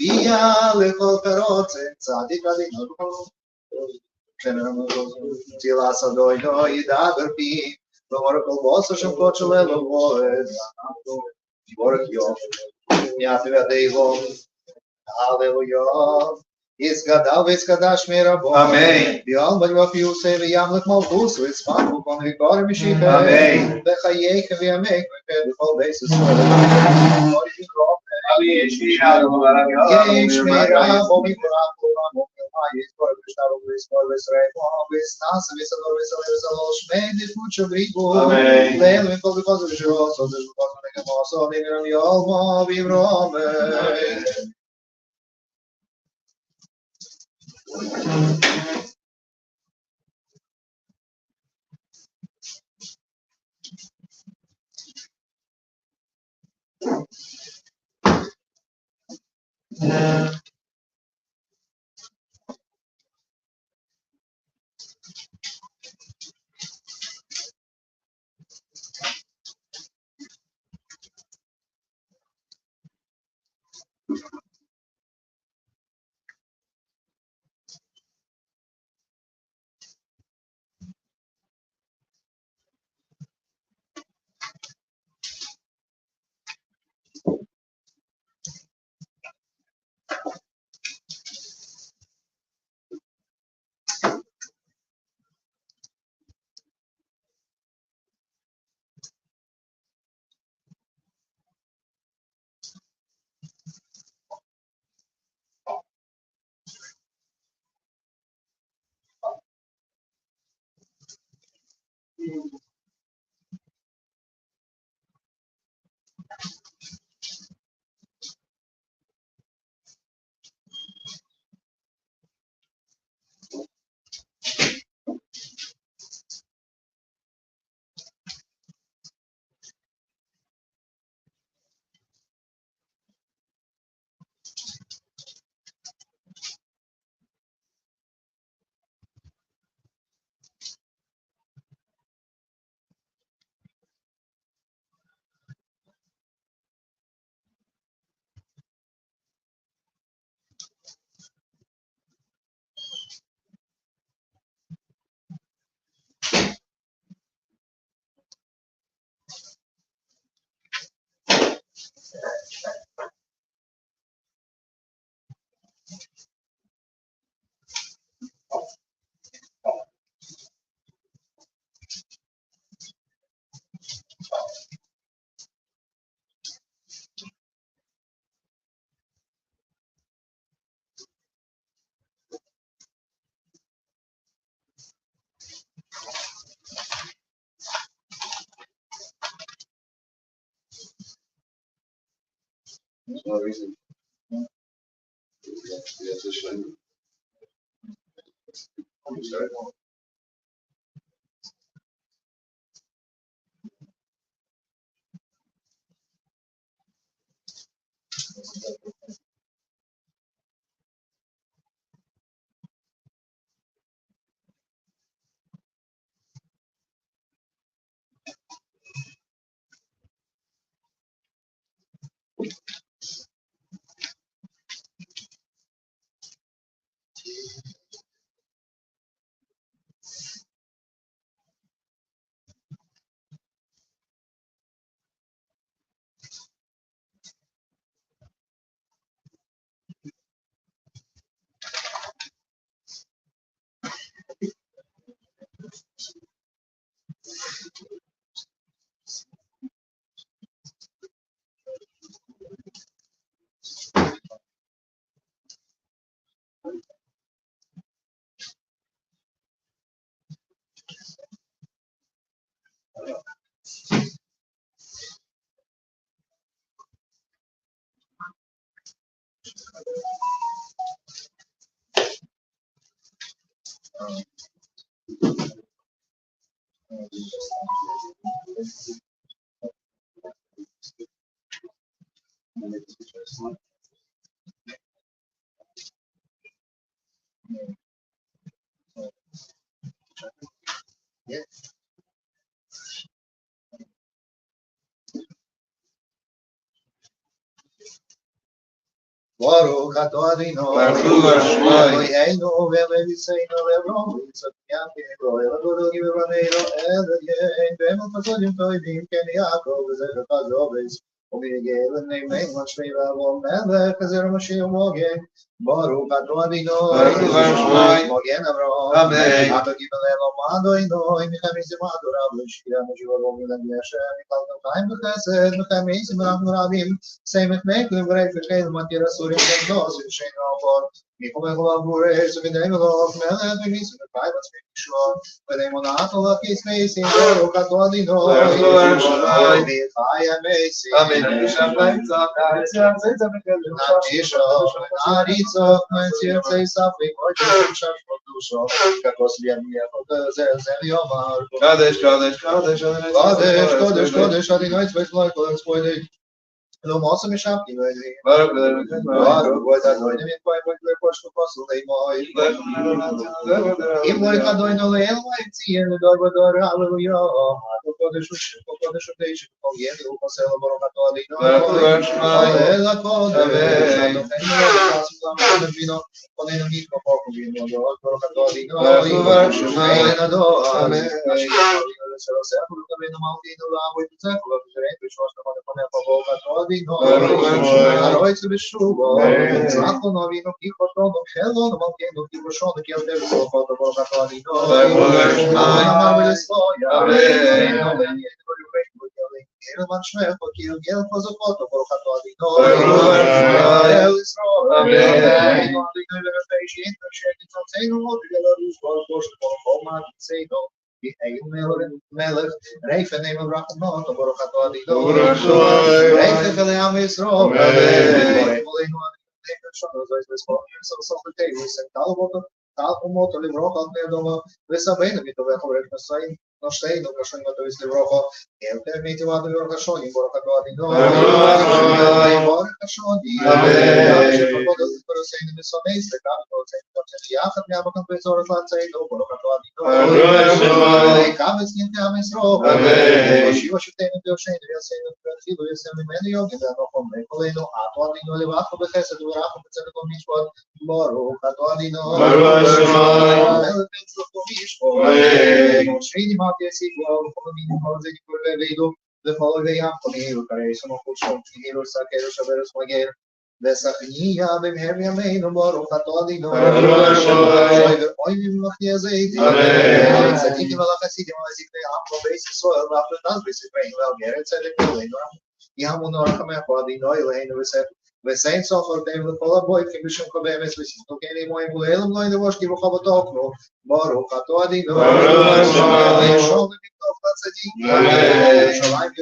Via lechol perotze, tzadik adinot. Tila sadoi no yidaber pi. Lomor kol boso shem kochele lomoed. Bork yo. Yatu adeivo. Hallelujah. Izgadal vizgadash mirabo. Amen. Bial bagvafiu se v'yamlet malchus v'tzman v'kon v'kor mishiche. Amen. V'chayech v'yamek v'kol beisus. Yesh mira bomi kurapu ramo k'mayis kor v'shtaru v'skor v'sreimo v'snas v'sador v'salosh me'edif mucho gribu. Amen. Leil v'kol v'kol v'shos o v'kol v'kol v'kol v'kol yolmo v'vrome. No reason. Yes, it's shame. I'm sorry. Baruch Baruch atah Adonai. Baruch Hashem. Eloheinu v'leviseinu v'avrom v'yitzchak v'yaakov v'godol givraneinu Elohein v'emel chasodim toivim ken Yaakov v'zecher chazovos ומיגל נאמן משמי ואבו מלך כזר משיח מוגן ברוך אתה אדוני מוגן אברהם אמן אתה קיבל אלוהים אדוני מחמישים אדוריו לשקיעה משיבו ומילדי השם מקלתם חיים בחסד מחמישים רחמים רבים סמך מקלים ורק ושקל מתיר אסורים כנדוס ושאין רעבון מחומך ובורש ומדי מלוך מלך וניסו וחי מצמי ישוע ונאמונת הולך כסמייסים ברוך אתה אדוני וחי המייסים אמן Natisho, Narizo, Natirce, Safi, Ocho, Dusho, Kakos Liamia, Zeliomar, Kadesh, Adinoi, Svetloi, Kodesh, no moço me chama que vai vir. Claro, vou dar dois de mim, vai depois que eu posso ler mais. E vou dar dois no leão, vai dizer, no dor, aleluia. Eu vou deixar deixa com alguém, eu posso elaborar uma toda e não. Ela conta, não tem nada, vino, quando ele me pouco vino, eu vou colocar toda e não. Amém. Também no maldito lá, muito século, diferente, eu gosto de comer a boca toda. Arroz sobre chuva, saco no vino que cortou no gelo, no malquendo que puxou do que eu teve só falta por causa de nós. Amém. Ele manchou porque o guia faz o foto por causa de nós. Amém. Não tem nada a ver com gente, não sei no outro que ela usou por como sei não. מלך רייפה נאמר רחמנות וברוך אתה אדוני רייפה ולעם ישראל ולנו Talcomoto livroco al nedomo, vesabene mi dove correre sai, non stai non cascio in dove si livroco, e permetti vado io cascio in borca di noi. Borca cascio di. Amen. Se proprio per sei ne sono esse, capo, se di asa abbiamo compreso la faccia e dopo borca di noi. Amen. Cabe si andiamo in strofa. Amen. Ci voglio tenere più scende, io sei per fido, io sei meglio che da no come quello a tua di noi levato per essere dove rapo per essere con mi squad. Borca di noi. Moshe Mati Sigua, the following Anthony, Lucretion of Hero Sakero Shaveros Mager, the Sakania, the Heavy Main, Moro Catodi, no, Oil Machiazate, Saking Malacasi, Uncle Basis Soil, after that, basic rain, well, Garrett said it, Yamunor Kamapodi, Noil, and the saints offer them the follow boy, Commission Cobemes, which is okay anymore, and will help the wash give a talk, no, Boro, Catodi, no, show the people of Tatsadi, shall I be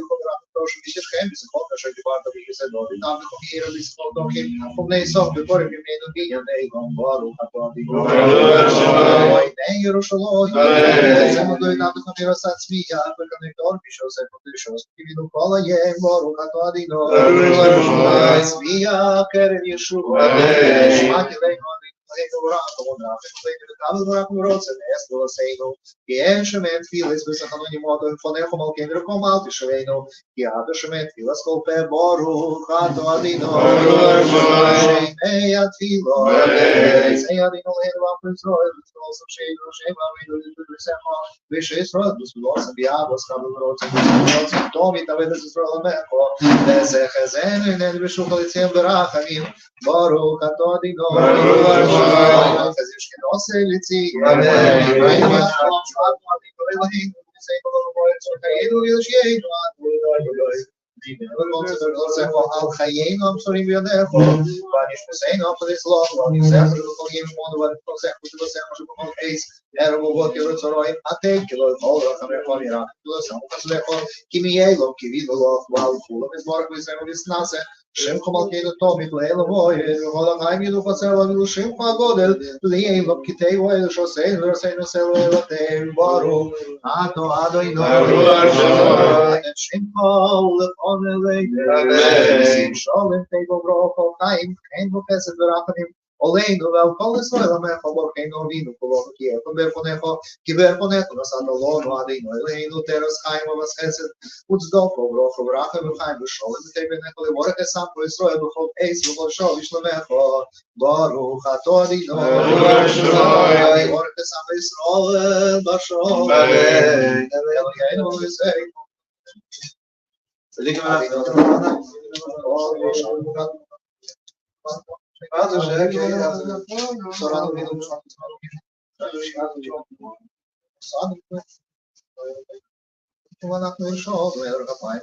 Social Campus, should be part of it, said, no, not the here, this photo him from the soft before you made a day, and they go, Boro, Catodi, no, then you're sure, some of the other computer sets me, I will connect all bishops and positions, give you the follow, yeah, Boro, Catodi, no, Querer Yeshua, Shmakelei que enche-me filas dos anonimotos fonema que entra com alto cheino que abre-me filas com pé boru cato adino ei atilo sei adino leva pessoa nosso cheiro chega vindo do céu deixa rodos nossa biabos cabros tome talvez esse problema desse rezen nem deixou que se embaracamim boru cato adino fazer os que não se lici amém al Chayenu, I'm sorry, we are there for Vanish Hussein, after this law, you say, after the Koyim, what was that, which was that, case, Error, what you were I take you, all of them, Komira, to us, Kimielo, Kivido, while full of his work with his Nasa. Shem Komalkedo Tommy Layla Boy, Holland you for Sella Shim Pagodel, Liam of Kitay, while Jose, Roseno Sella, Baro, Ato Adoino, Shim Paul on the lake, Shol and Table Rock of Time, and Professor Rapanim. Oleinu ועל כל ישראל עמך ברכנו אבינו כולנו כי בערפונך נשאת לנו עדינו אלינו תרס חיים ובס חסד וצדוקו ברוך וברכה וחיים ושלום ותבנך לבורך אסמכו ישראל בכל עץ וכל שוב ישלמך ברוך אתה אדינו בורך אסמכו ישראל בשלום אלוהינו וזינו צדיקים ואנחנו נרשום לערב הפעם.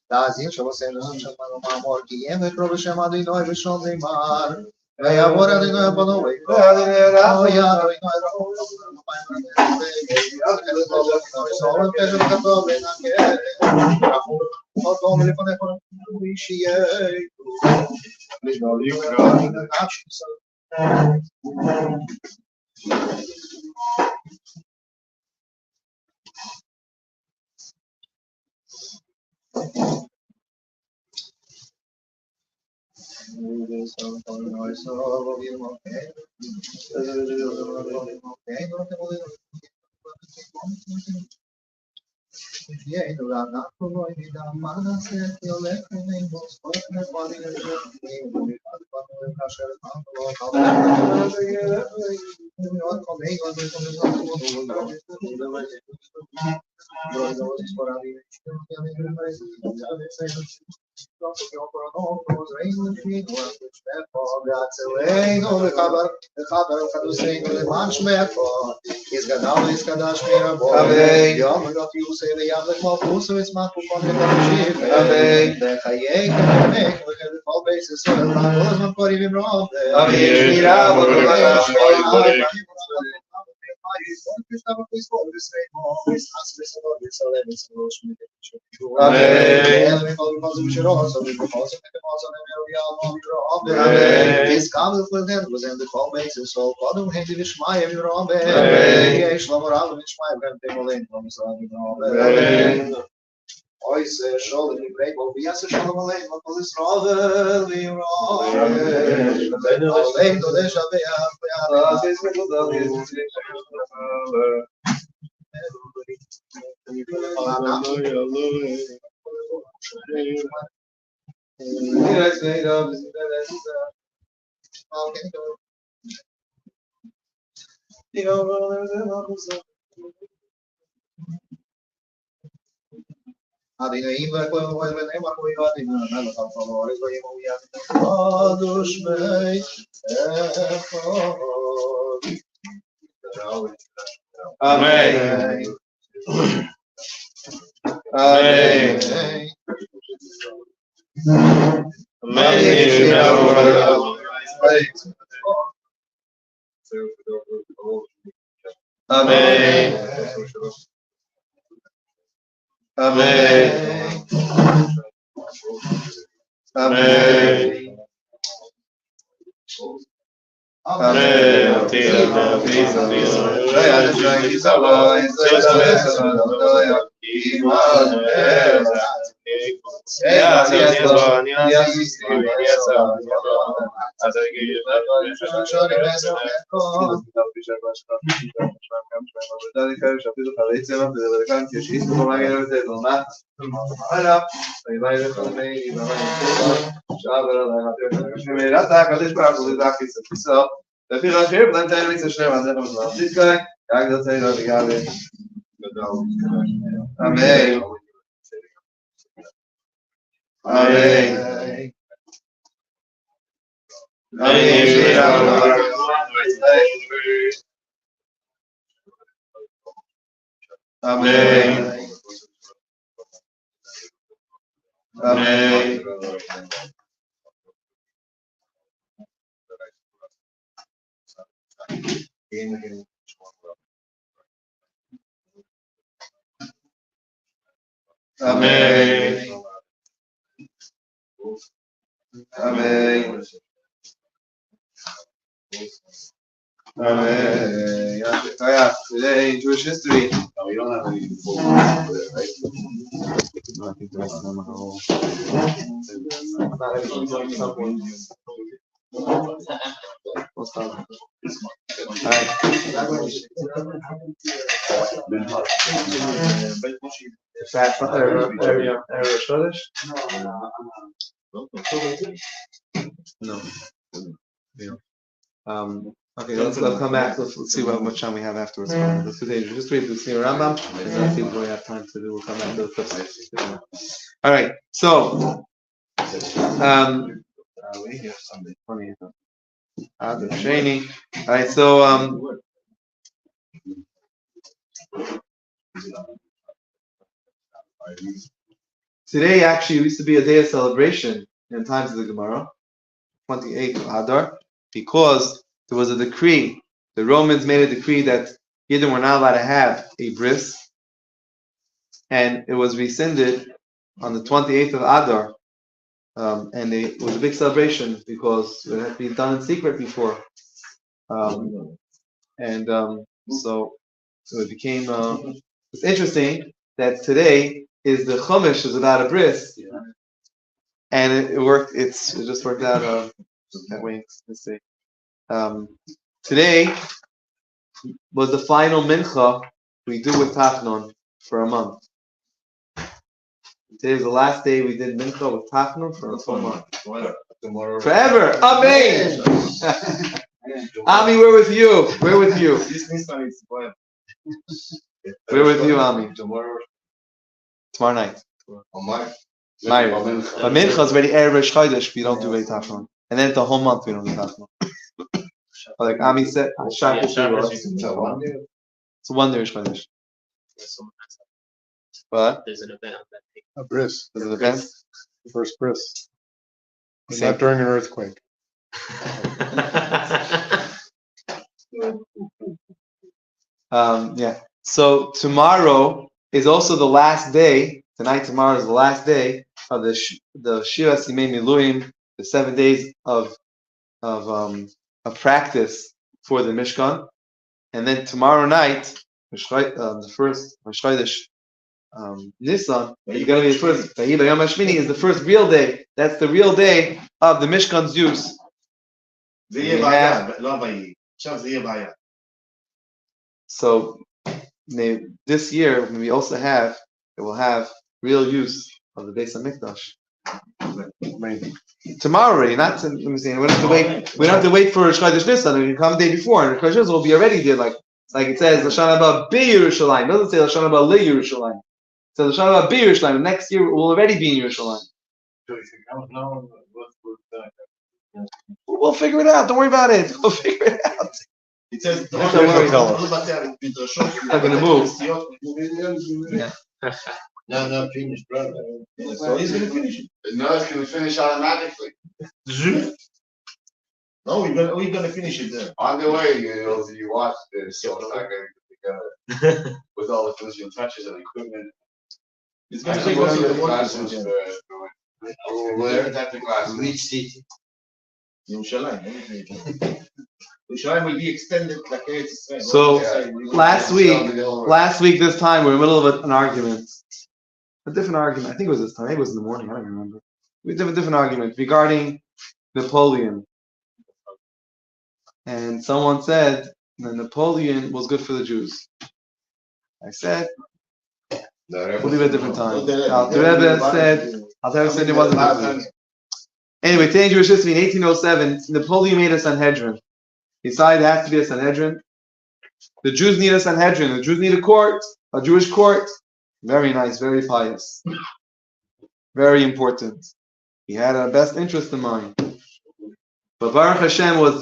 תאזין שבוסנו שמנו מאמור כי אם יקרוא בשם אדינוי בשום נאמר ויעבור אדינוי בנו ויקרוא אוי אדינוי סולם פשט כתוב ונקה אותו מלפניך וישייה והצלנו וחבר וקדושנו למען שמך יסגדל ויסקדש מרבו יום וגרתי עושה ויבלך מלכוס ויצמח ופון ותמשיך וחיי כמך וככל בייס ישראל כל הזמן קוראים עם רוב שמירה ותורה Ois sholem librei volvias sholom alein v'kol Yisrael v'yirah alein do desha Adinaim v'koyim v'neim v'koyim adinaim v'melech al-favores v'yimom yadim kadosh me'echad. Amen. Amen. Amen. Amen. Amen. Today in Jewish history, we don't have any full right? I think the rest of them are all. We'll start. All right. Fast area Chodesh? No. Okay, let's come back. Let's see how much time we have afterwards. Let's do Just read the Sneer Rambam, and then see what we have time to do. We'll come back to the flip side. All right. So, training. All right. So, today actually used to be a day of celebration in times of the Gemara, 28th of Adar, because there was a decree. The Romans made a decree that Yidden were not allowed to have a bris, and it was rescinded on the 28th of Adar, and it was a big celebration because it had been done in secret before, so it became. It's interesting that today is the Chumash is about a bris, and it worked. It just worked out that way. Let's see. Today was the final mincha we do with Tachnon for a month. Today is the last day we did mincha with Tachnon for a full month. Forever. Amen. Ami, we're with you. We're with you. We're with you, Ami. Tomorrow night. But mincha is already Erev Rosh Chodesh. We don't do very Tachnon, and then the whole month we don't do Tachnon. Like Ami said, it's a one day Rosh Chodesh. What? There's an event on that day. A bris. There's an event? First bris. Same. Not during an earthquake. Yeah. So tomorrow is also the last day. Tomorrow is the last day of the Shira Simei Miluim, the 7 days of practice for the Mishkan, and then tomorrow night, the first Rosh Chodesh Nisan is going to be the first. Vayhi B'Yom HaShmini is the first real day. That's the real day of the Mishkan's use. So this year, we also it will have real use of the Beis HaMikdash. Tomorrow already, not to, let me see. We don't have to wait. We don't have to wait for Rosh Chodesh Nisan. We can come the day before, and Rosh Chodesh Nisan will be already there. Like it says, Lashon Haba B'Yerushalayim. It doesn't say Lashon Haba L'Yerushalayim. It says Lashon Haba B'Yerushalayim. Next year will already be in Yerushalayim. We'll figure it out. Don't worry about it. We'll figure it out. It says not going to move. Yeah. No, finished, brother. So he's going to finish it. No, it's going to finish automatically. No, we're going to finish it there. On the way, you watch the show together with all the finishing touches and equipment. It's going to take us to the classes. Where? Which city? Yerushalayim. Yerushalayim will be extended like Eretz Yisrael. So last week this time we were in the middle of an argument. A different argument. I think it was this time. Maybe it was in the morning. I don't remember. We did a different argument regarding Napoleon. And someone said that Napoleon was good for the Jews. I said, we'll leave it a different time. The Rebbe said it wasn't good for the Jews. Anyway, today in Jewish history, in 1807, Napoleon made a Sanhedrin. He decided it has to be a Sanhedrin. The Jews need a Sanhedrin. The Jews need a court, a Jewish court. Very nice, very pious. Very important. He had a best interest in mind. But Baruch Hashem was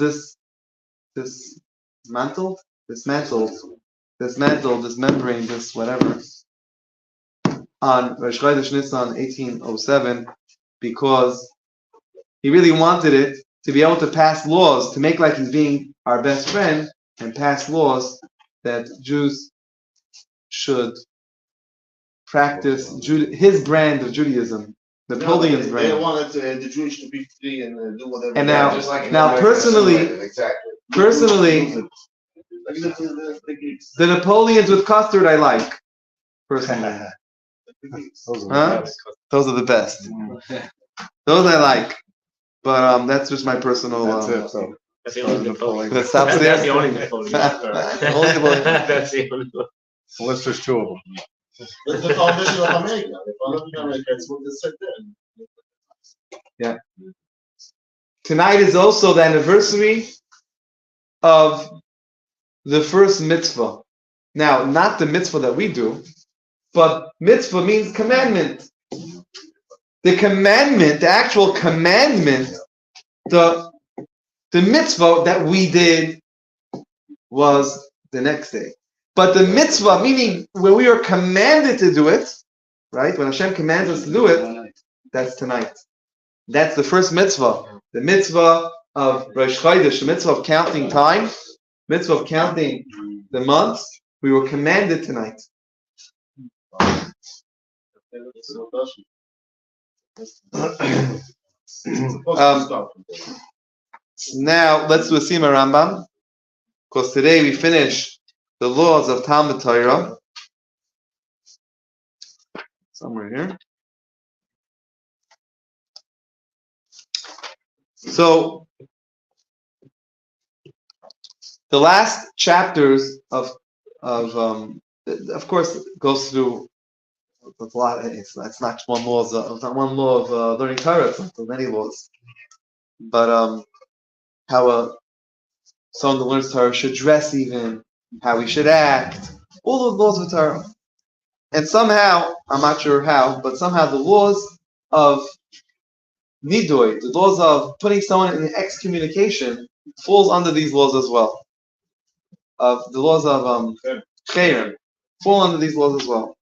dismantled, dismembering, this whatever, on Rosh Chodesh Nisan 1807, because he really wanted it to be able to pass laws, to make like he's being our best friend, and pass laws that Jews should practice his brand of Judaism, Napoleon's brand. They wanted the Jewish to be free and do whatever. And now personally, the Napoleons with custard I like, personally. Those are the Huh? best. Those are the best. Those I like. But that's just my personal. That's it. So That's the only Napoleon. That stops That's there. the only Napoleon. Only Napoleon. That's the only one. unless there's two of them. The foundation of America. The foundation of America is what they said there. Tonight is also the anniversary of the first mitzvah. Now, not the mitzvah that we do, but mitzvah means commandment. The commandment, the actual commandment, the mitzvah that we did was the next day. But the mitzvah, meaning when we are commanded to do it, right? When Hashem commands us to do it, that's tonight. That's the first mitzvah. The mitzvah of Rosh Chodesh, the mitzvah of counting time, mitzvah of counting the months. We were commanded tonight. Now let's do a Sima Rambam, because today we finish the laws of Talmud Torah. Somewhere here. So the last chapters of course it goes through a lot. It's not one law. It's not one law of learning Torah. It's not many laws. But how someone that learns Torah should dress, even how we should act, all those laws of Torah. And somehow, I'm not sure how, but somehow the laws of Nidoi, the laws of putting someone in excommunication, falls under these laws as well. Of the laws of Cherem fall under these laws as well.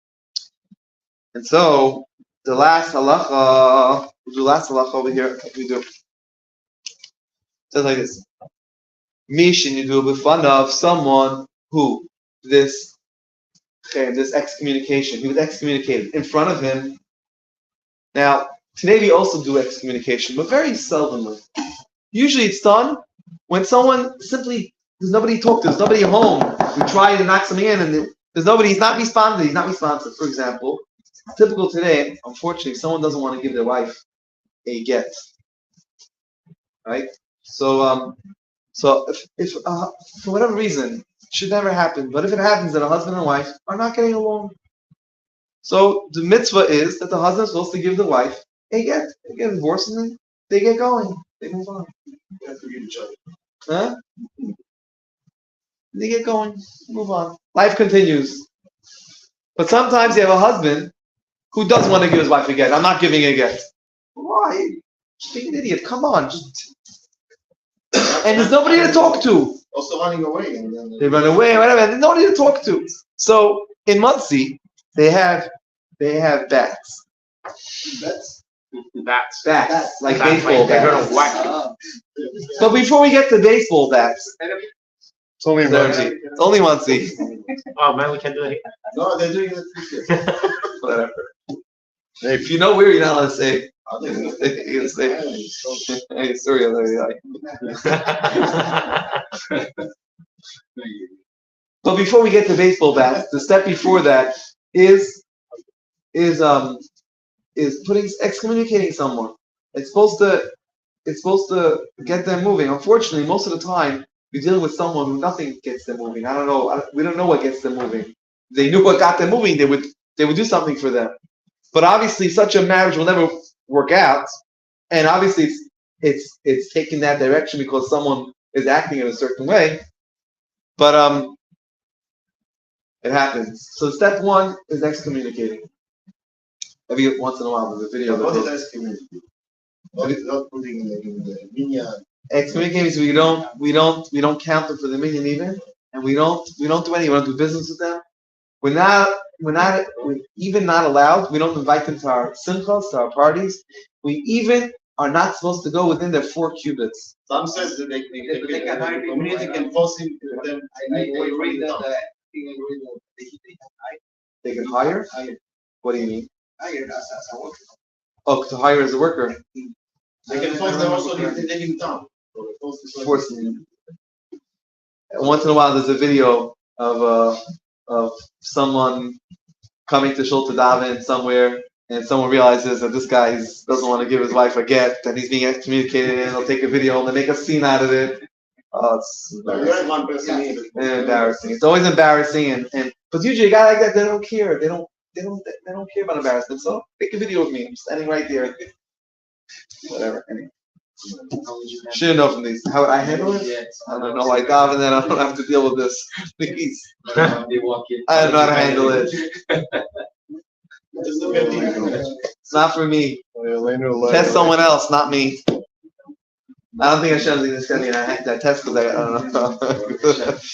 And so the last halacha, we'll do the last halacha over here. We do. It says like this: Mishin you do b'fun of someone who this excommunication, he was excommunicated in front of him. Now today we also do excommunication, but very seldomly. Usually it's done when someone simply, there's nobody to talk to, there's nobody home. We try to knock something in and there's nobody, he's not responsive. For example, typical today, unfortunately, someone doesn't want to give their wife a get. Right? So if for whatever reason, it should never happen, but if it happens that a husband and wife are not getting along, so the mitzvah is that the husband is supposed to give the wife a get. They get divorced and then they get going. They move on. You have to give each other. Huh? They get going, move on. Life continues. But sometimes you have a husband who does want to give his wife a get. I'm not giving a get. Why? Just being an idiot. Come on. And there's nobody to talk to. Also running away. They run away, whatever. There's nobody to talk to. So in Muncie, they have bats. Bats. Like baseball bats. But before we get to baseball bats, It's only Ramsey. it's only Muncie. Oh man, we can do it. No, they're doing it. Whatever. If you know where, you're not allowed to say. You can say. Hey, sorry, But before we get to baseball bats, the step before that is excommunicating someone. It's supposed to get them moving. Unfortunately, most of the time we're dealing with someone who nothing gets them moving. I don't know. We don't know what gets them moving. If they knew what got them moving, they would do something for them. But obviously, such a marriage will never work out. And obviously, it's taking that direction because someone is acting in a certain way. But it happens. So step one is excommunicating. Every once in a while, there's a video. What is excommunicating? Not putting in the minyan. Excommunicating means we don't count them for the minyan even, and we don't do anything. We don't do business with them. We're even not allowed. We don't invite them to our simchas, to our parties. We even are not supposed to go within their 4 cubits. Some says that the community can force him to them. They can hire? What do you mean? Oh, to hire as a worker. They can force them also to live in town. Force them. Once in a while, there's a video of someone coming to Shul to daven somewhere, and someone realizes that this guy doesn't want to give his wife a get, and he's being excommunicated, and they'll take a video and they make a scene out of it. Oh, it's embarrassing. It's always embarrassing, and because usually a guy like that, they don't care. They don't care about embarrassment. So take a video of me. I'm standing right there. Whatever. Anyway. Shouldn't know from these. How would I handle it? I don't know. I daven, then I don't have to deal with this. Please. I don't know how to handle it. It's not for me. Test someone else, not me. I don't think Hashem is going to get that test because I don't know.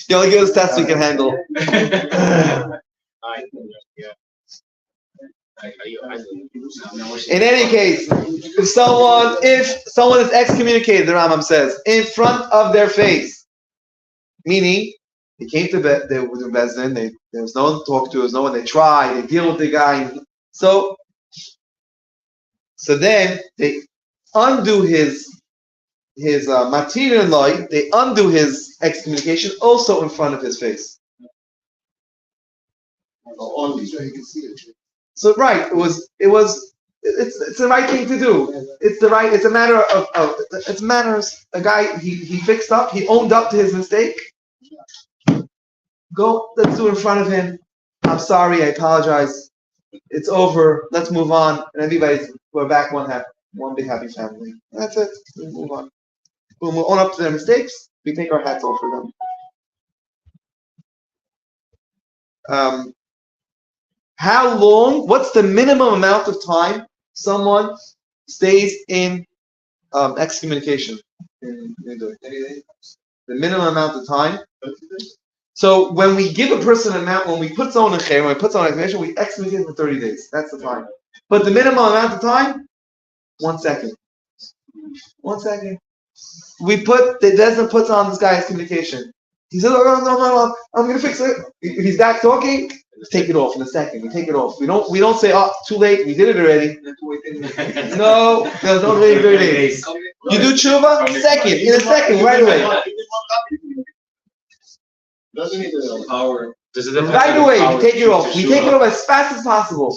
You only give us tests we can handle. In any case, if someone is excommunicated, the Rambam says, in front of their face, meaning they came to bed, they were in Bezdin, there was no one to talk to, there was no one, they tried, they deal with the guy. So then they undo his material law, they undo his excommunication also in front of his face. Only so you can see it. So right, it's the right thing to do. It's a matter of it's manners. A guy he fixed up, he owned up to his mistake. Go, let's do it in front of him. I'm sorry, I apologize. It's over. Let's move on. And we're back one big happy family. That's it. We move on. We'll own up to their mistakes. We take our hats off for them. How long? What's the minimum amount of time someone stays in excommunication? The minimum amount of time. So when we give a person an amount, when we put someone in cher, when we put someone in excommunication, we excommunicate for 30 days. That's the time. But the minimum amount of time, 1 second. 1 second. The Desna puts on this guy excommunication. He says, no, I'm going to fix it. If he's back talking, take it off in a second. We take it off. We don't say, oh, too late. We did it already. No, don't wait 30 days. You do tshuva, in a second, right away. Right away, we take it off. We take it off as fast as possible.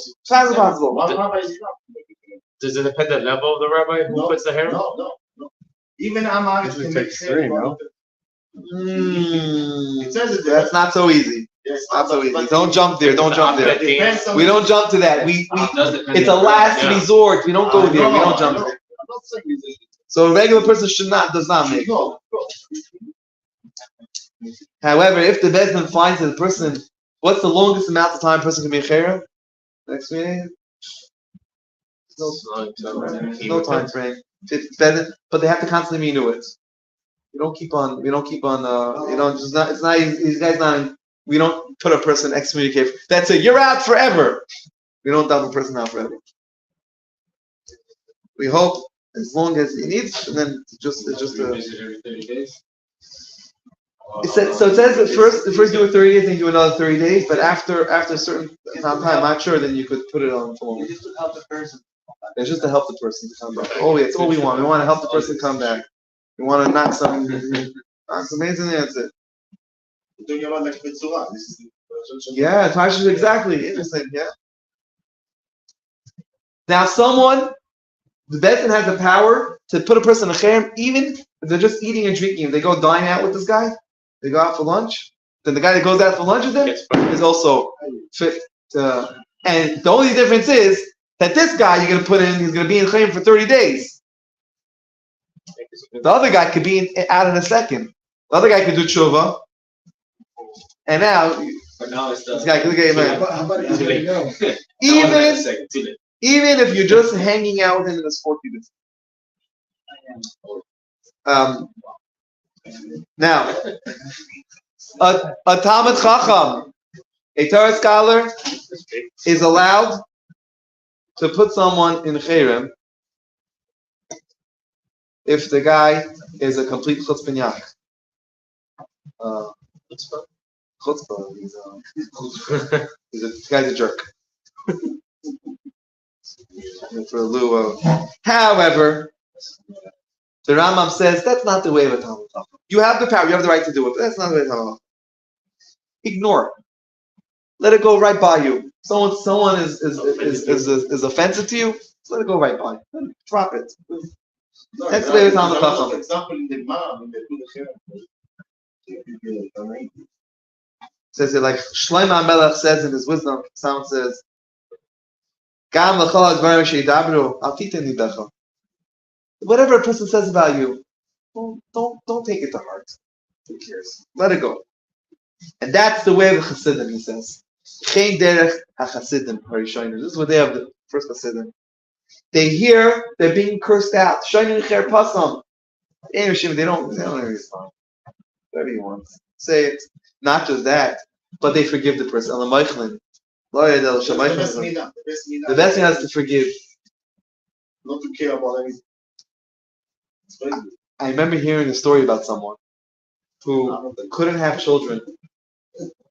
Does it depend on the level of the rabbi who puts the hair? No. Even Maariv Usually takes 3, no? It says it. That's not so easy. It's not so easy. Don't jump there. We don't jump to that. It's a last resort. We don't go there. We don't jump there. So a regular person does not make. However, if the Bezdin finds that the person, what's the longest amount of time a person can be a cherem? Next meeting? No time frame. It's better, but they have to constantly renew it. We don't keep on. We don't put a person excommunicate. That's it. You're out forever. We don't dump a person out forever. We hope as long as he needs, and then it's just every 30 days. It says that first do it 30 days, then do another 30 days. But after a certain amount of time, I'm not sure. Then you could put it on for long. It's just to help the person. It's just to help the person to come back. It's all we want. We want to help the person come back. We want to knock some amazing. That's it. Yeah, Tasha, exactly. Interesting. Yeah. Now, the Bezdin has the power to put a person in a cherem, even if they're just eating and drinking. If they go dine out with this guy, they go out for lunch. Then the guy that goes out for lunch with them is also fit. And the only difference is that this guy you're going to put in, he's going to be in cherem for 30 days. The other guy could be out in a second. The other guy could do tshuva. And now this guy, look at him. Even if you're just hanging out with him in the sport you do. Now, a Talmid Chacham, a Torah scholar, is allowed to put someone in cherem if the guy is a complete chutzpah. Chutzpah. This guy's a jerk. However, the Rambam says that's not the way of a Talmid Chacham. You have the power, you have the right to do it, but that's not the way of a Talmid Chacham. Ignore it. Let it go right by you. someone is offensive to you, just let it go right by. Drop it. That's the way we found the Chacham. Says it like Shlomo HaMelech says in his wisdom. Sound says, "Gam l'chol hadvarim she'yidabru al titin libecha." Whatever a person says about you, don't take it to heart. Who cares? Let it go. And that's the way of the Chassidim. He says, "Chein derech haChasidim harishonim." This is what they have the first Chassidim. They hear they're being cursed out. Shonim cher pasam. They don't respond. Whatever you want, say it. Not just that, but they forgive the person. The best thing has to forgive. Not to care about anything. I remember hearing a story about someone who couldn't have children.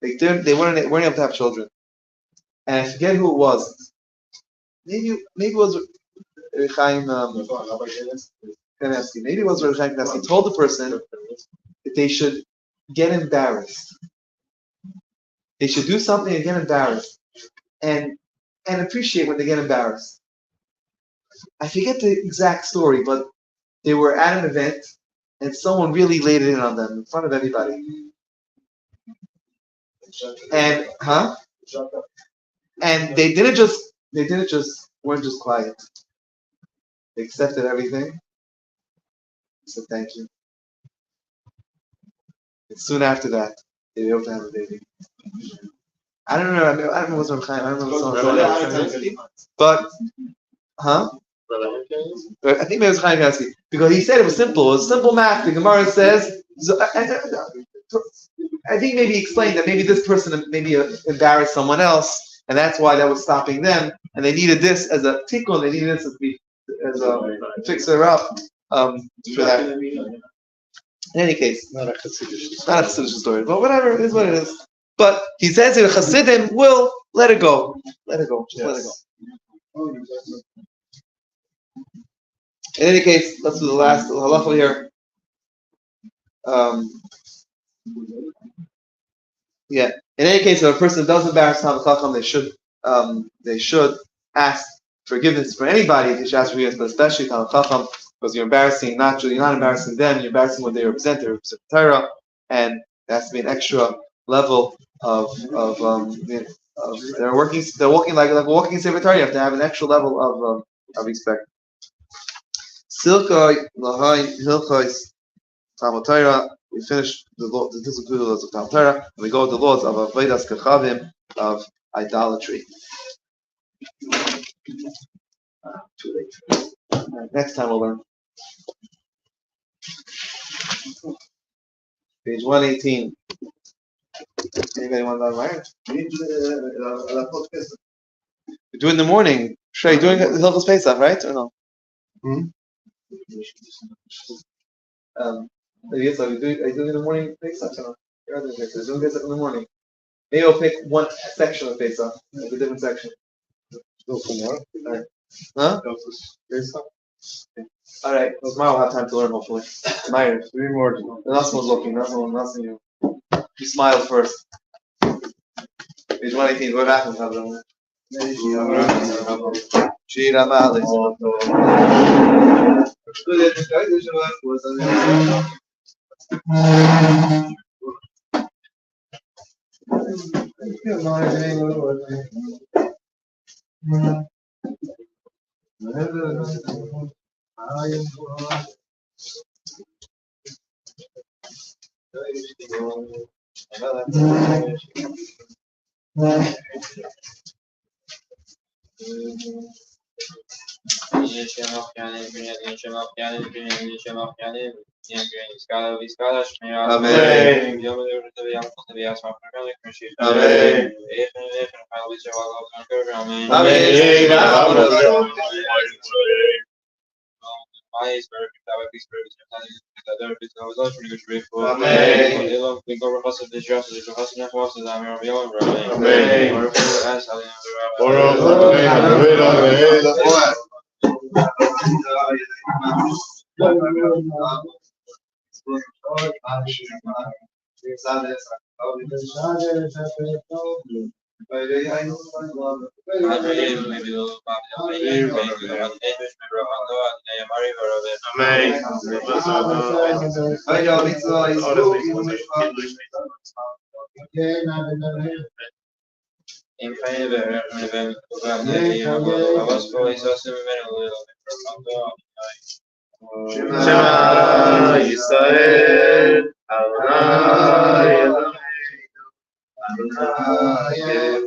They weren't able to have children, and I forget who it was. Maybe it was Chaim Kanevsky. Maybe it was Chaim Kanevsky. He told the person that they should get embarrassed. They should do something and get embarrassed, and appreciate when they get embarrassed. I forget the exact story, but they were at an event, and someone really laid it in on them in front of everybody. And and they didn't just weren't just quiet. They accepted everything. Said thank you. And soon after that, they were able to have a baby. I don't know. I don't know what's on Chaim. I don't know what's on. But I think maybe it was Chaim Kanevsky, because he said it was simple. It was simple math. The Gemara says. I think maybe he explained that maybe this person maybe embarrassed someone else, and that's why that was stopping them. And they needed this as a tikkun. They needed this as a fixer up for that. In any case, not a Chassidish story, but whatever, it is what it is. But he says that the Chassidim will let it go. Let it go. Just let it go. In any case, let's do the last halacha here. Yeah. In any case, if a person does embarrass Talmid Chacham, they should ask forgiveness for anybody. They should ask forgiveness, but especially Talmid Chacham, because you're embarrassing. You're not embarrassing them. You're embarrassing what they represent. They represent Torah, and there has to be an extra level of they're walking like walking in Sefer Torah. You have to have an extra level of respect. Silkoi Lahai Hilchos Talmud Torah. We finish the law. This is the laws of Talmud Torah, and we go with the laws of Avodas Kachavim, of idolatry. Too late. Right, next time we'll learn. Page 118. Anybody want to learn? We do it in the morning. Sure, you're doing the Hilchos Pesach, right? Or no? Yes, are you doing in the morning Pesach or no? You're doing Pesach in the morning. Maybe I'll pick one section of Pesach, like a different section. Alright. Huh? Alright, tomorrow we'll have time to learn, hopefully. Maariv. 3 more. The last one's looking, nothing you. You smile first. Page 118, what happens? Shira Malik. In favor Shema Yisrael, Adonai Eloheinu, Adonai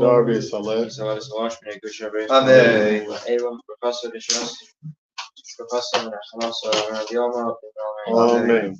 Darby Saleh. Amen. Amen.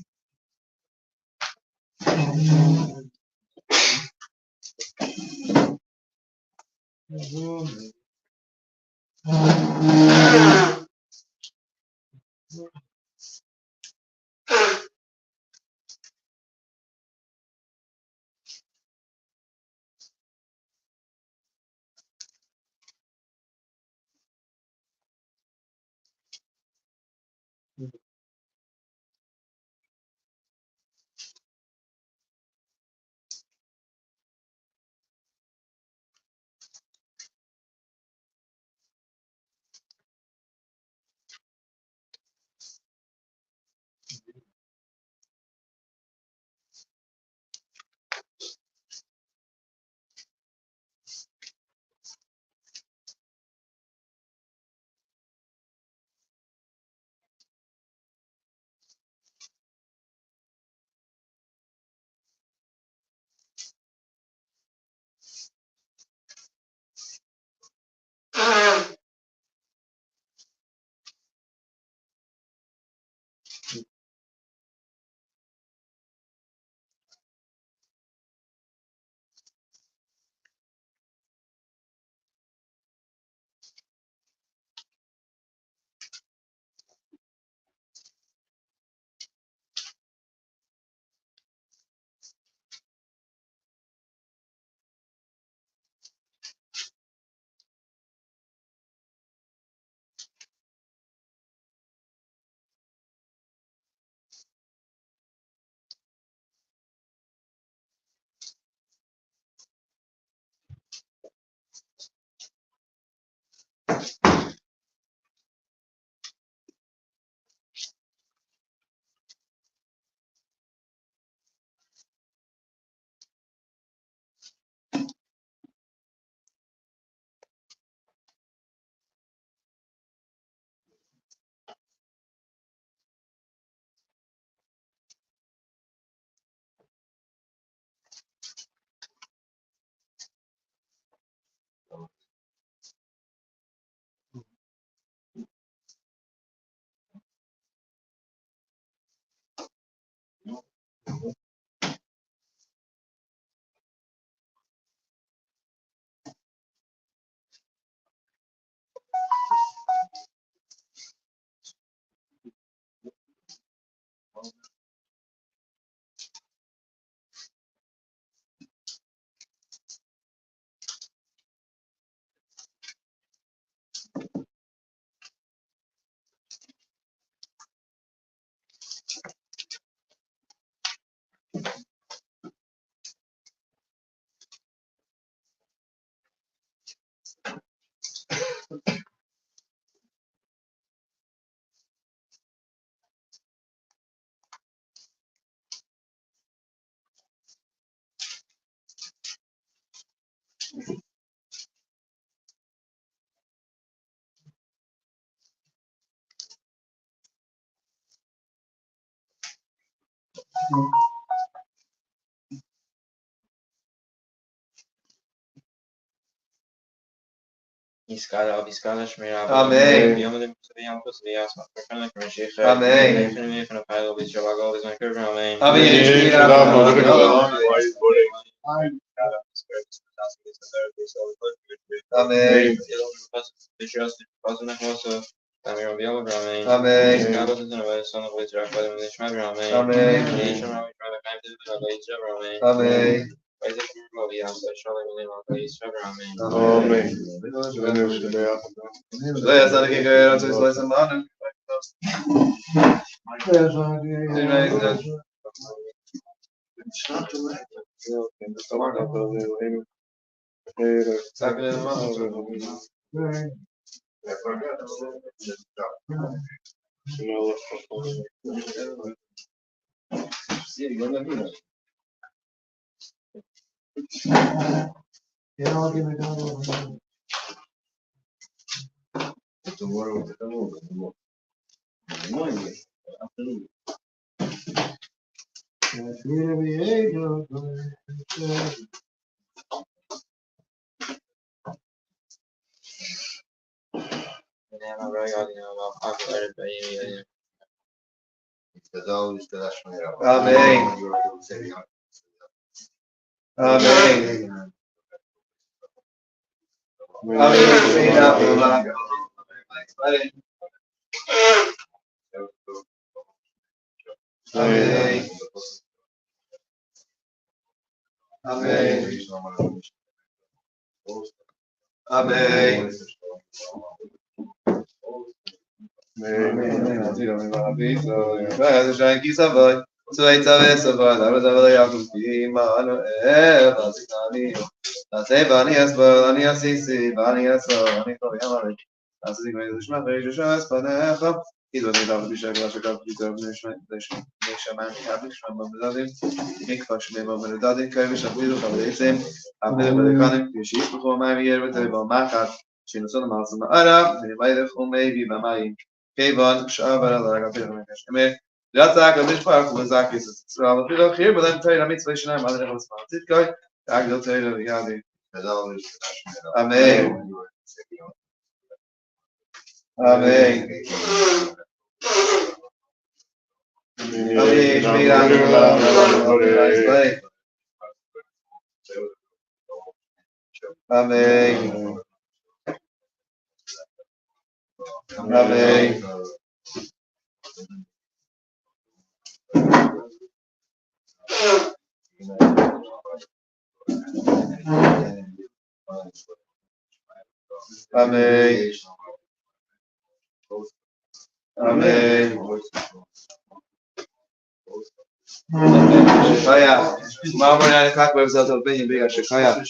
Iskala, Iskala, Shmira, Amen. Yom the Yom Kusvias, Makana, Kamashik, Amen. From a pile of Ishabago is my curve, Amen. Amen. Shikaya. Tomorrow morning 9 o'clock, website of Benny Big Shikaya.